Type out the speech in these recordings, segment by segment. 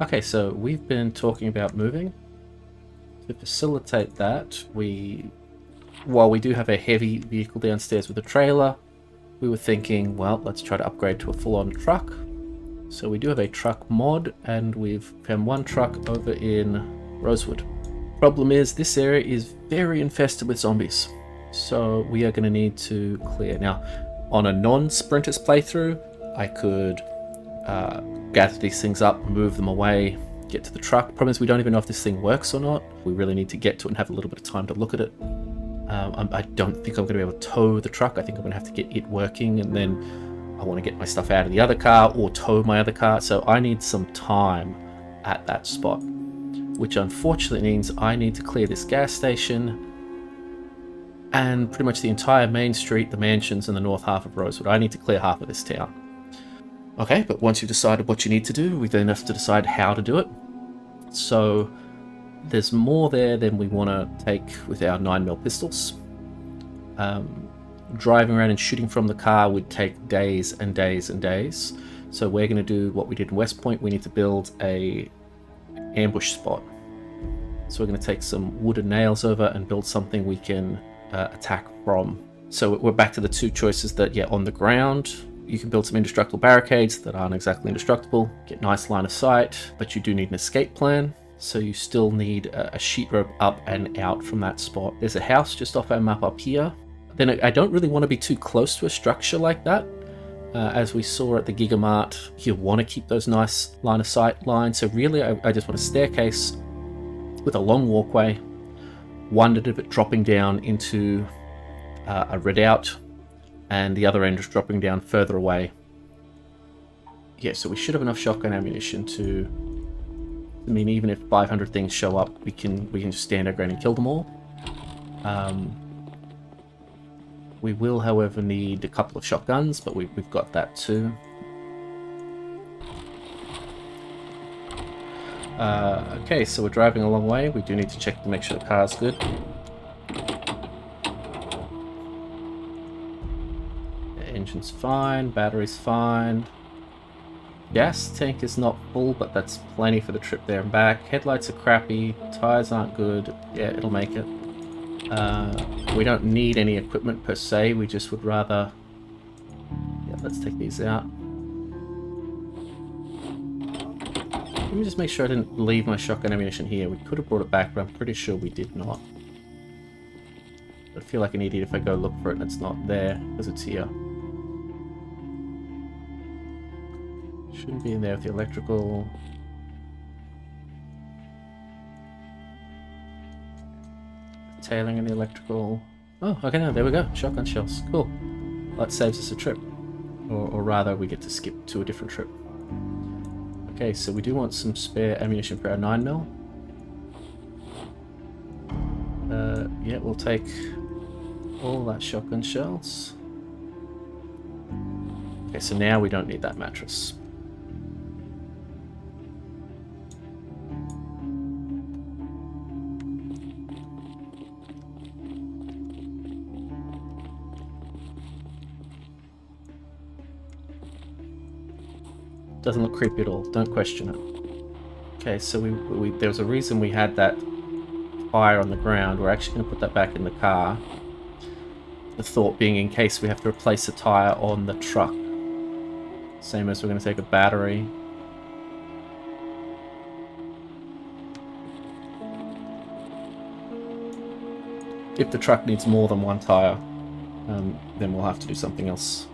Okay, so we've been talking about moving. To facilitate that, while we do have a heavy vehicle downstairs with a trailer, we were thinking, well, let's try to upgrade to a full-on truck. So we do have a truck mod, and we've found one truck over in Rosewood. Problem is, this area is very infested with zombies, so we are going to need to clear. Now, on a non-sprinters playthrough, I could gather these things up, move them away, get to the truck. Problem is, we don't even know if this thing works or not. We really need to get to it and have a little bit of time to look at it. I don't think I'm going to be able to tow the truck. I think I'm going to have to get it working, and then I want to get my stuff out of the other car or tow my other car. So I need some time at that spot, which unfortunately means I need to clear this gas station and pretty much the entire main street, the mansions, and the north half of Rosewood. I need to clear half of this town. Okay, but once you've decided what you need to do, we then have to decide how to do it. So there's more there than we want to take with our 9mm pistols. Driving around and shooting from the car would take days and days and days. So we're going to do what we did in West Point. We need to build a ambush spot. So we're going to take some wooden nails over and build something we can attack from. So we're back to the two choices that, on the ground, you can build some indestructible barricades that aren't exactly indestructible, get nice line of sight, but you do need an escape plan. So you still need a sheet rope up and out from that spot. There's a house just off our map up here. Then I don't really want to be too close to a structure like that. As we saw at the Gigamart, you want to keep those nice line of sight lines. So really, I just want a staircase with a long walkway, one end of it dropping down into a redoubt, and the other end just dropping down further away. Yeah, so we should have enough shotgun ammunition to... I mean, even if 500 things show up, we can just stand our ground and kill them all. We will, however, need a couple of shotguns, but we've got that too. Okay, so we're driving a long way. We do need to check to make sure the car's good. The engine's fine, battery's fine. Gas tank is not full, but that's plenty for the trip there and back. Headlights are crappy, tires aren't good. Yeah, it'll make it. We don't need any equipment per se, we just would rather... Yeah, let's take these out. Let me just make sure I didn't leave my shotgun ammunition here. We could have brought it back, but I'm pretty sure we did not. I feel like an idiot if I go look for it and it's not there, because it's here. Shouldn't be in there with the electrical. Tailing in the electrical. Oh, okay, no, there we go. Shotgun shells. Cool. That saves us a trip. Or rather, we get to skip to a different trip. Okay, so we do want some spare ammunition for our 9mm. Yeah, we'll take all that shotgun shells. Okay, so now we don't need that mattress. Doesn't look creepy at all. Don't question it. Okay, so there was a reason we had that fire on the ground. We're actually going to put that back in the car. The thought being in case we have to replace a tire on the truck. Same as we're going to take a battery. If the truck needs more than one tire, then we'll have to do something else.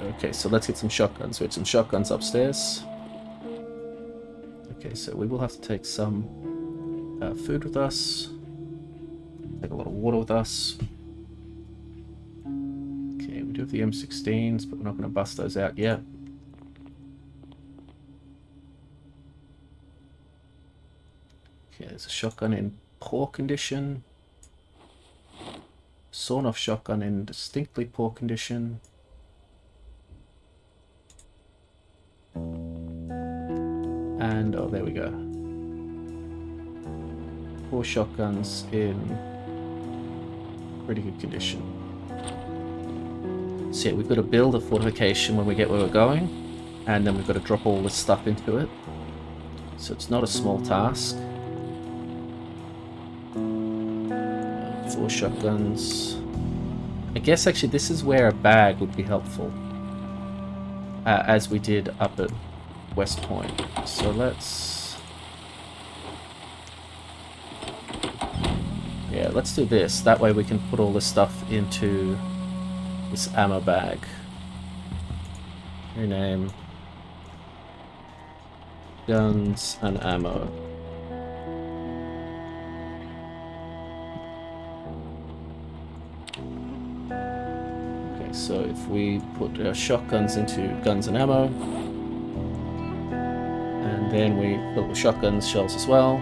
Okay, so let's get some shotguns. We had some shotguns upstairs. Okay, so we will have to take some food with us. Take a lot of water with us. Okay, we do have the M16s, but we're not going to bust those out yet. Okay, there's a shotgun in poor condition. Sawn-off shotgun in distinctly poor condition. And, oh, there we go. 4 shotguns in pretty good condition. So yeah, we've got to build a fortification when we get where we're going. and then we've got to drop all this stuff into it. So it's not a small task. 4 shotguns. I guess actually this is where a bag would be helpful, as we did up at West Point. So let's do this. That way we can put all this stuff into this ammo bag. Rename guns and ammo. Okay, so if we put our shotguns into guns and ammo, and then we fill the shotguns shells as well.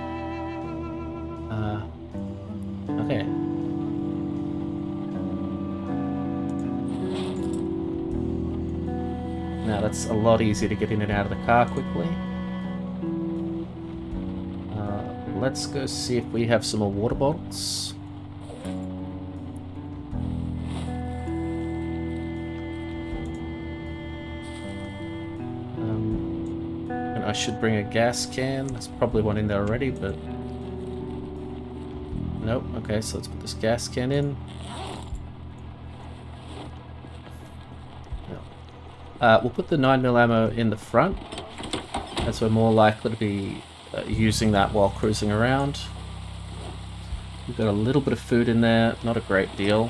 Okay. Now that's a lot easier to get in and out of the car quickly. Let's go see if we have some more water bottles. And I should bring a gas can. There's probably one in there already, but nope. Okay, so let's put this gas can in. We'll put the 9mm ammo in the front, as we're more likely to be using that while cruising around. We've got a little bit of food in there, not a great deal.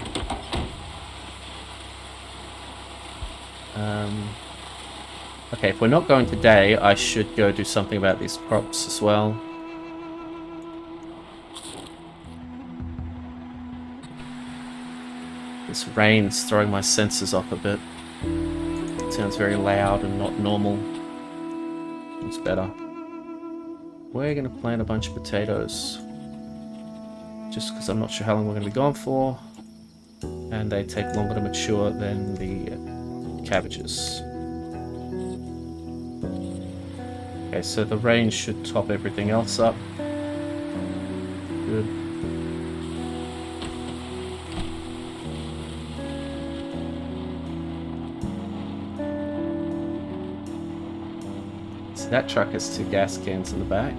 Okay, if we're not going today, I should go do something about these crops as well. This rain's throwing my senses off a bit. It sounds very loud and not normal. It's better. We're going to plant a bunch of potatoes, just because I'm not sure how long we're going to be gone for, and they take longer to mature than the cabbages. Okay, so the rain should top everything else up. Good. That truck has 2 gas cans in the back.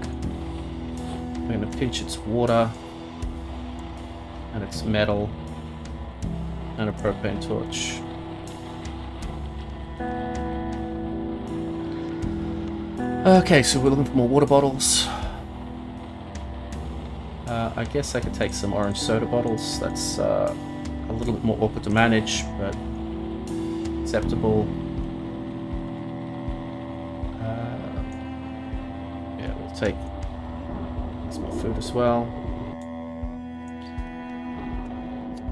I'm going to pinch its water and its metal and a propane torch. Okay, so we're looking for more water bottles. I guess I could take some orange soda bottles. That's a little bit more awkward to manage, but acceptable. Take some more food as well.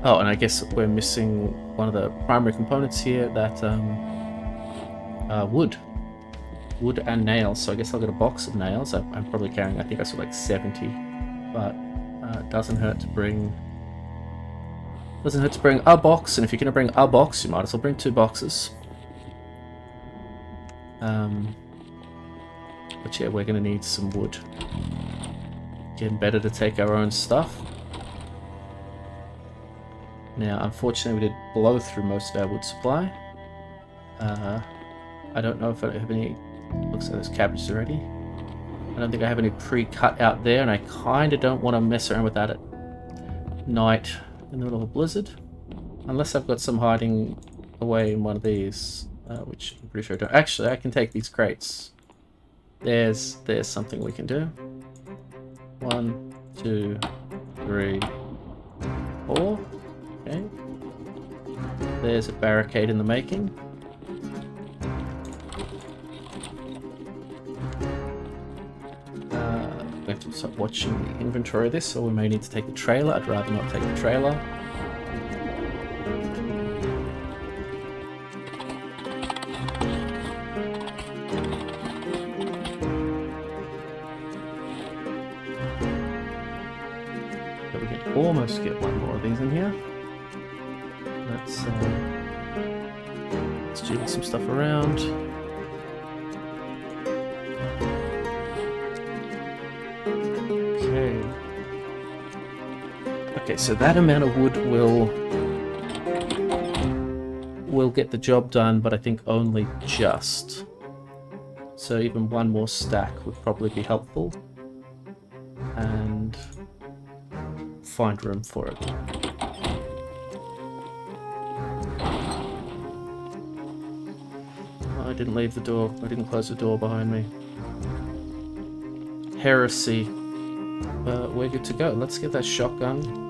Oh, and I guess we're missing one of the primary components here, that wood and nails. So I guess I'll get a box of nails. I'm probably carrying, I think I saw like 70, but it doesn't hurt to bring a box. And if you're going to bring a box, you might as well bring 2 boxes. But yeah, we're going to need some wood. Getting better to take our own stuff. Now, unfortunately, we did blow through most of our wood supply. I don't know if I have any... Looks like there's cabbages already. I don't think I have any pre-cut out there, and I kind of don't want to mess around with that at night in the middle of a blizzard. Unless I've got some hiding away in one of these, which I'm pretty sure I don't. Actually, I can take these crates. There's something we can do. 1, 2, 3, 4. Okay. There's a barricade in the making. We have to start watching the inventory of this, or we may need to take the trailer. I'd rather not take the trailer. Almost get one more of these in here. Let's jiggle some stuff around. Okay, so that amount of wood will get the job done, but I think only just. So even one more stack would probably be helpful. And find room for it. Oh, I didn't leave the door. I didn't close the door behind me. Heresy. We're good to go. Let's get that shotgun.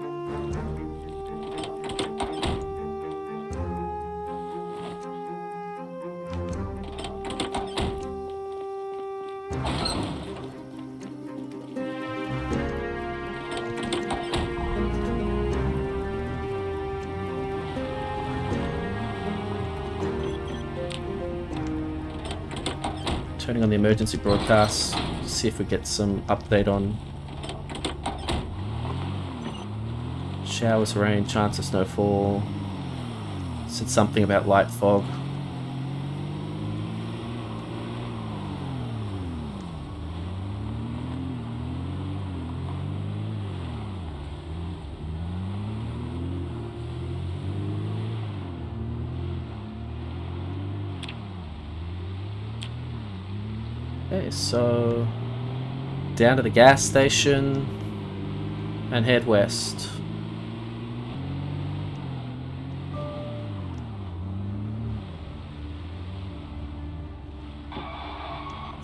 Turning on the emergency broadcast to see if we get some update on showers, rain, chance of snowfall. Said something about light fog. Okay, so down to the gas station and head west.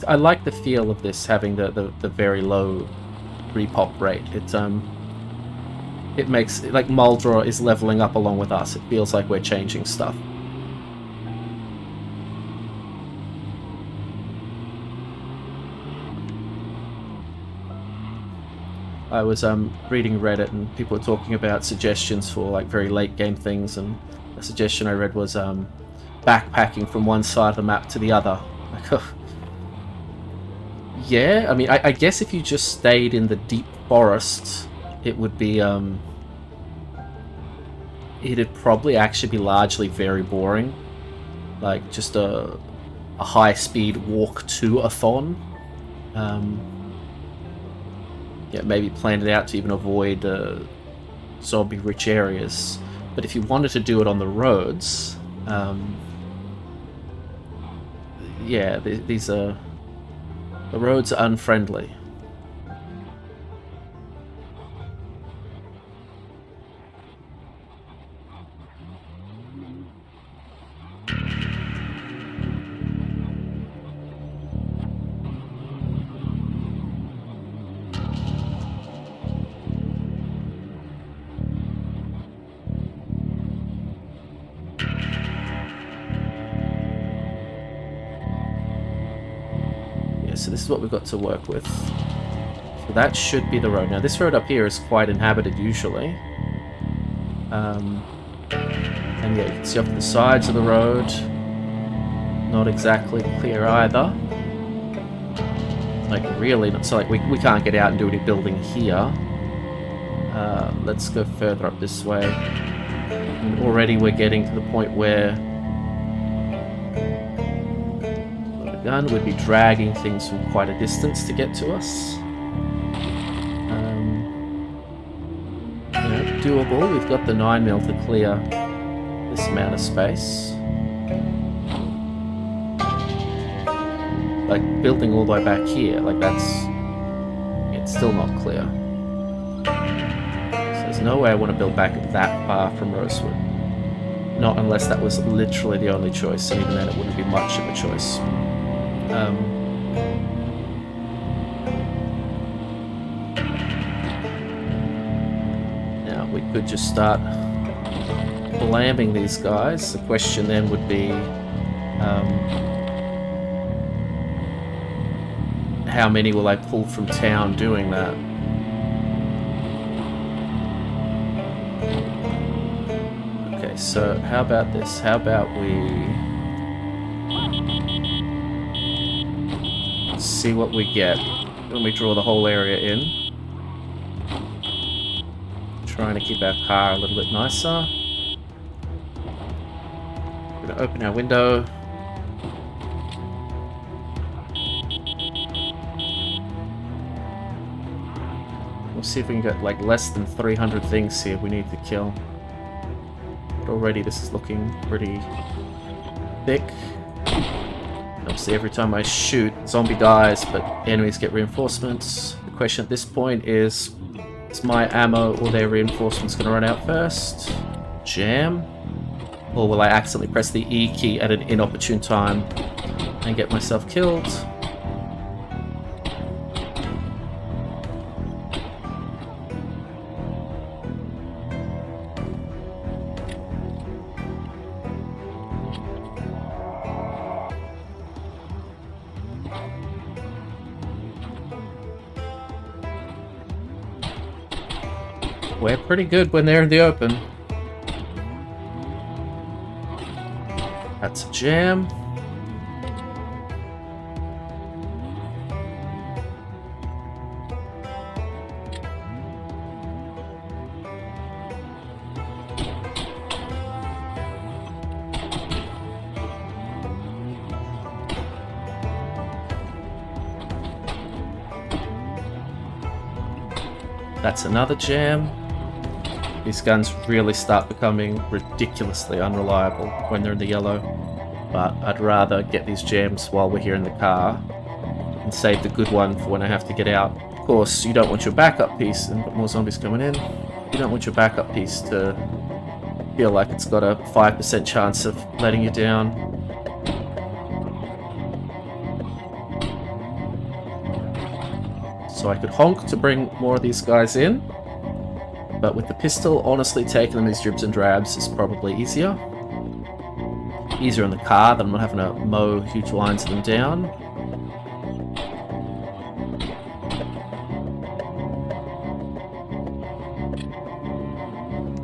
I like the feel of this having the very low repop rate. It makes like Muldra is leveling up along with us. It feels like we're changing stuff. I was reading Reddit and people were talking about suggestions for like very late game things, and a suggestion I read was backpacking from one side of the map to the other. Like, yeah, I mean, I guess if you just stayed in the deep forest, it would be it'd probably actually be largely very boring, like just a high-speed walk to a thon. Yeah, maybe plan it out to even avoid zombie-rich areas. But if you wanted to do it on the roads, yeah, these are... The roads are unfriendly. So this is what we've got to work with. So that should be the road. Now this road up here is quite inhabited usually. And yeah, you can see off the sides of the road, not exactly clear either. Like really, not so like we can't get out and do any building here. Let's go further up this way. And already we're getting to the point where gun would be dragging things from quite a distance to get to us. You know, doable. We've got the 9mm to clear this amount of space. Like building all the way back here, like it's still not clear. So there's no way I want to build back that far from Rosewood. Not unless that was literally the only choice, and even then it wouldn't be much of a choice. Now we could just start blaming these guys. The question then would be how many will I pull from town doing that? Okay, so how about this? How about we see what we get when we draw the whole area in. Trying to keep our car a little bit nicer. We're going to open our window. We'll see if we can get like less than 300 things here we need to kill. But already this is looking pretty thick. Obviously, every time I shoot, zombie dies, but enemies get reinforcements. The question at this point is my ammo or their reinforcements going to run out first? Jam? Or will I accidentally press the E key at an inopportune time and get myself killed? We're pretty good when they're in the open. That's a jam. That's another jam. These guns really start becoming ridiculously unreliable when they're in the yellow, but I'd rather get these jams while we're here in the car and save the good one for when I have to get out. Of course, you don't want your backup piece, and got more zombies coming in. You don't want your backup piece to feel like it's got a 5% chance of letting you down. So I could honk to bring more of these guys in. But with the pistol, honestly, taking them these dribs and drabs is probably easier. Easier in the car than I'm not having to mow huge lines of them down.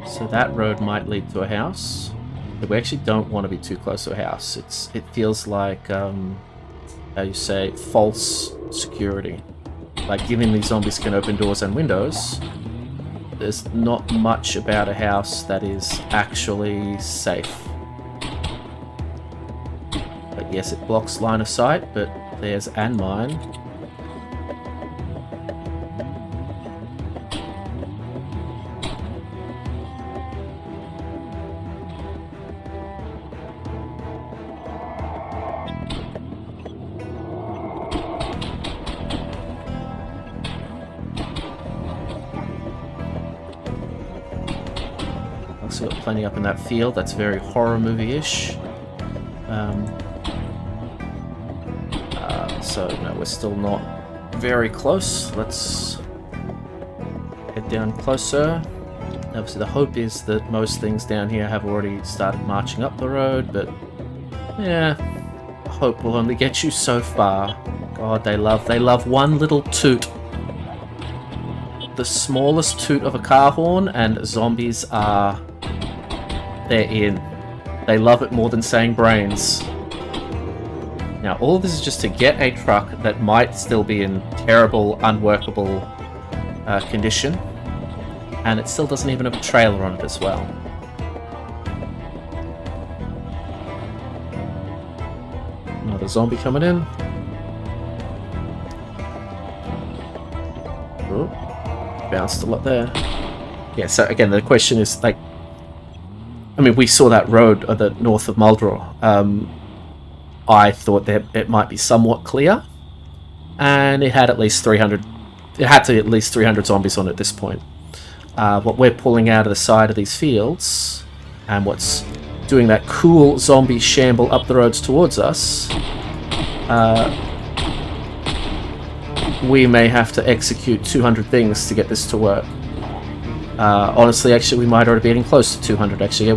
So that road might lead to a house. But we actually don't want to be too close to a house. It feels like, how you say, false security. Like, given these zombies can open doors and windows, there's not much about a house that is actually safe. But yes, it blocks line of sight, but there's and mine. Also got plenty up in that field. That's very horror movie-ish. So no, we're still not very close. Let's head down closer. Obviously the hope is that most things down here have already started marching up the road, but yeah, hope will only get you so far. God, they love one little toot. The smallest toot of a car horn and zombies are... they're in. They love it more than saying brains. Now, all of this is just to get a truck that might still be in terrible, unworkable condition, and it still doesn't even have a trailer on it as well. Another zombie coming in. Oh, bounced a lot there. Yeah, so again, the question is, like, I mean, we saw that road at the north of Muldrow. I thought that it might be somewhat clear, and it had at least 300. It had to be at least 300 zombies on it at this point. What we're pulling out of the side of these fields, and what's doing that cool zombie shamble up the roads towards us, we may have to execute 200 things to get this to work. Honestly, actually, we might already be getting close to 200. Actually, yeah,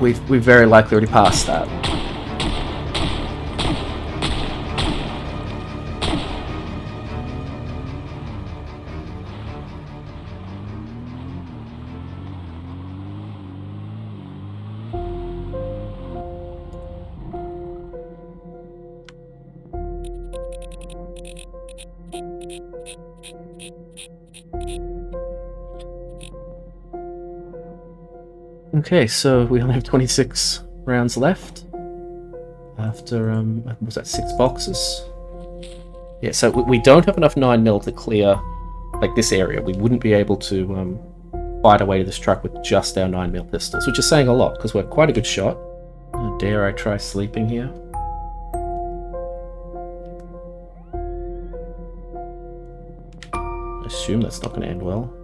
we've very likely already passed that. Okay, so we only have 26 rounds left after, was that 6 boxes? Yeah, so we don't have enough 9mm to clear, like, this area. We wouldn't be able to fight our way to this truck with just our 9mm pistols, which is saying a lot, because we're quite a good shot. Dare I try sleeping here? I assume that's not going to end well.